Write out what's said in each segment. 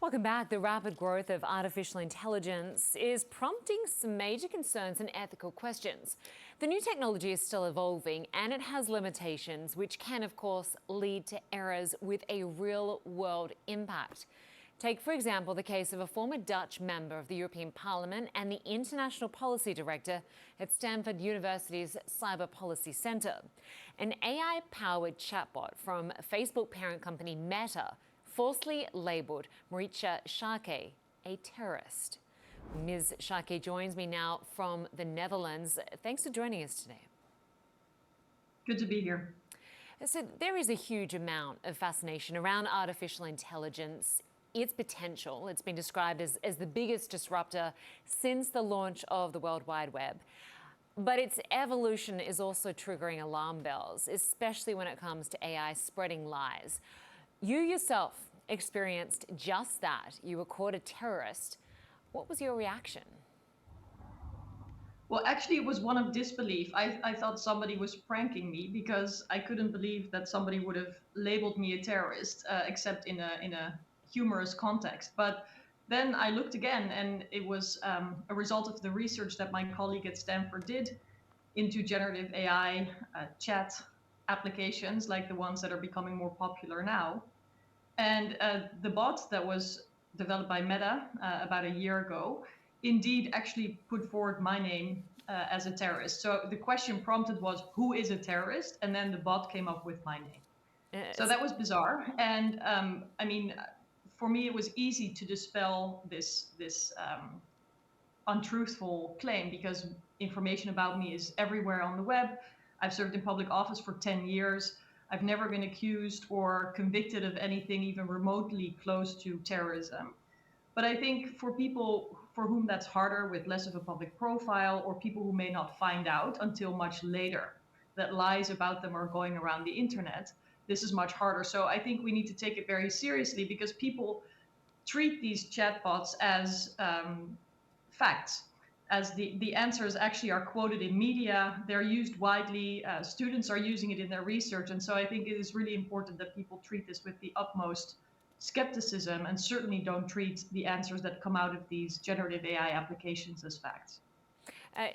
Welcome back. The rapid growth of artificial intelligence is prompting some major concerns and ethical questions. The new technology is still evolving and it has limitations which can, of course, lead to errors with a real-world impact. Take, for example, the case of a former Dutch member of the European Parliament and the International Policy Director at Stanford University's Cyber Policy Ctr. An AI-powered chatbot from Facebook parent company Meta falsely labelled Marietje Schaake a terrorist. Ms. Schaake joins me now from the Netherlands. Thanks for joining us today. Good to be here. So there is a huge amount of fascination around artificial intelligence, its potential. It's been described as the biggest disruptor since the launch of the World Wide Web. But its evolution is also triggering alarm bells, especially when it comes to AI spreading lies. You yourself experienced just that. You were caught a terrorist. What was your reaction? Well, actually, it was one of disbelief. I thought somebody was pranking me because I couldn't believe that somebody would have labeled me a terrorist, except in a humorous context. But then I looked again, and it was a result of the research that my colleague at Stanford did into generative AI chat applications like the ones that are becoming more popular now. And the bot that was developed by Meta about a year ago indeed actually put forward my name as a terrorist. So the question prompted was, who is a terrorist? And then the bot came up with my name. So that was bizarre. And I mean, for me, it was easy to dispel this untruthful claim because information about me is everywhere on the web. I've served in public office for 10 years. I've never been accused or convicted of anything even remotely close to terrorism. But I think for people for whom that's harder with less of a public profile, or people who may not find out until much later that lies about them are going around the internet, this is much harder. So I think we need to take it very seriously because people treat these chatbots as facts. As the answers actually are quoted in media, they're used widely, students are using it in their research. And so I think it is really important that people treat this with the utmost skepticism and certainly don't treat the answers that come out of these generative AI applications as facts.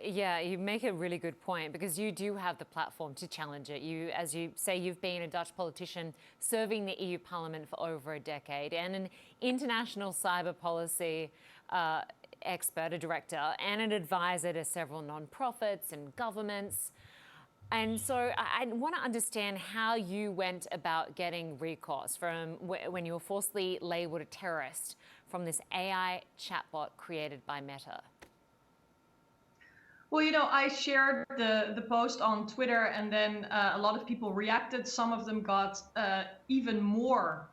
Yeah, you make a really good point because you do have the platform to challenge it. You, as you say, you've been a Dutch politician serving the EU Parliament for over a decade and an international cyber policy expert, a director, and an advisor to several non-profits and governments. And so I want to understand how you went about getting recourse from when you were falsely labelled a terrorist from this AI chatbot created by Meta. Well, you know, I shared the post on Twitter and then a lot of people reacted. Some of them got even more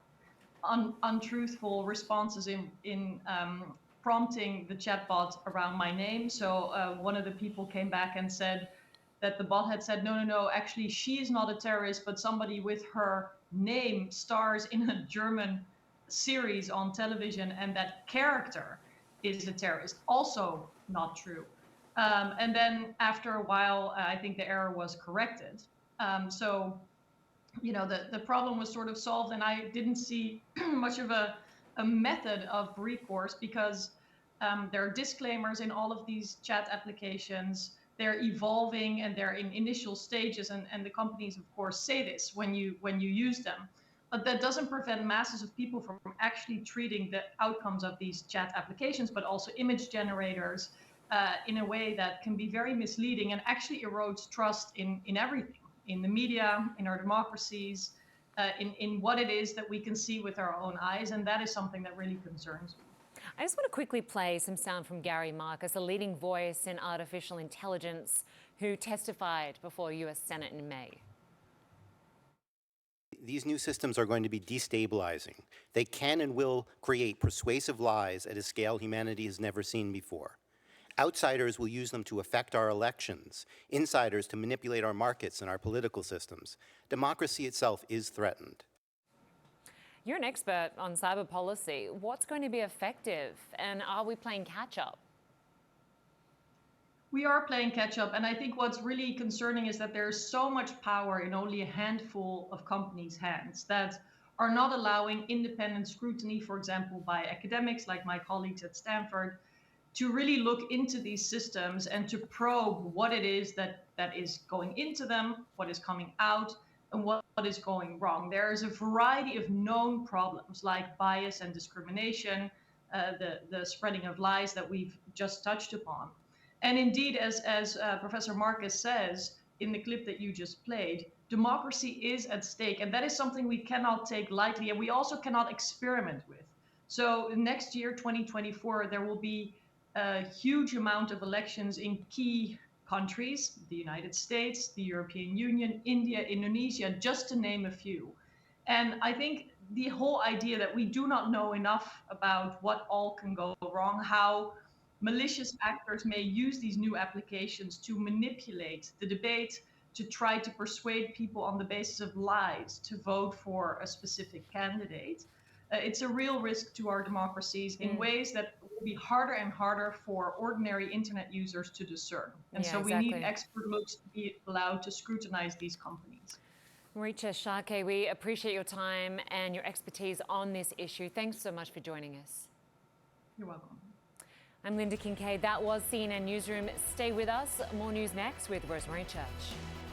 untruthful responses in prompting the chatbot around my name. So one of the people came back and said that the bot had said, no, actually she is not a terrorist, but somebody with her name stars in a German series on television and that character is a terrorist. Also not true. And then after a while, I think the error was corrected. So, you know, the problem was sort of solved and I didn't see much of a method of recourse because there are disclaimers in all of these chat applications. They're evolving and they're in initial stages and the companies, of course, say this when you use them. But that doesn't prevent masses of people from actually treating the outcomes of these chat applications, but also image generators in a way that can be very misleading and actually erodes trust in everything, in the media, in our democracies, in what it is that we can see with our own eyes. And that is something that really concerns me. I just want to quickly play some sound from Gary Marcus, a leading voice in artificial intelligence who testified before US Senate in May. These new systems are going to be destabilizing. They can and will create persuasive lies at a scale humanity has never seen before. Outsiders will use them to affect our elections, insiders to manipulate our markets and our political systems. Democracy itself is threatened. You're an expert on cyber policy. What's going to be effective, and are we playing catch-up? We are playing catch-up, and I think what's really concerning is that there's so much power in only a handful of companies' hands that are not allowing independent scrutiny, for example, by academics like my colleagues at Stanford, to really look into these systems and to probe what it is that is going into them, what is coming out, and what is going wrong. There is a variety of known problems like bias and discrimination, the spreading of lies that we've just touched upon. And indeed, as Professor Marcus says in the clip that you just played, democracy is at stake, and that is something we cannot take lightly, and we also cannot experiment with. So next year, 2024, there will be a huge amount of elections in key countries, the United States, the European Union, India, Indonesia, just to name a few. And I think the whole idea that we do not know enough about what all can go wrong, how malicious actors may use these new applications to manipulate the debate, to try to persuade people on the basis of lies to vote for a specific candidate. It's a real risk to our democracies in ways that will be harder and harder for ordinary internet users to discern. And so we need expert looks to be allowed to scrutinize these companies. Marietje Schaake, we appreciate your time and your expertise on this issue. Thanks so much for joining us. You're welcome. I'm Lynda Kinkade. That was CNN Newsroom. Stay with us. More news next with Rosemary Church.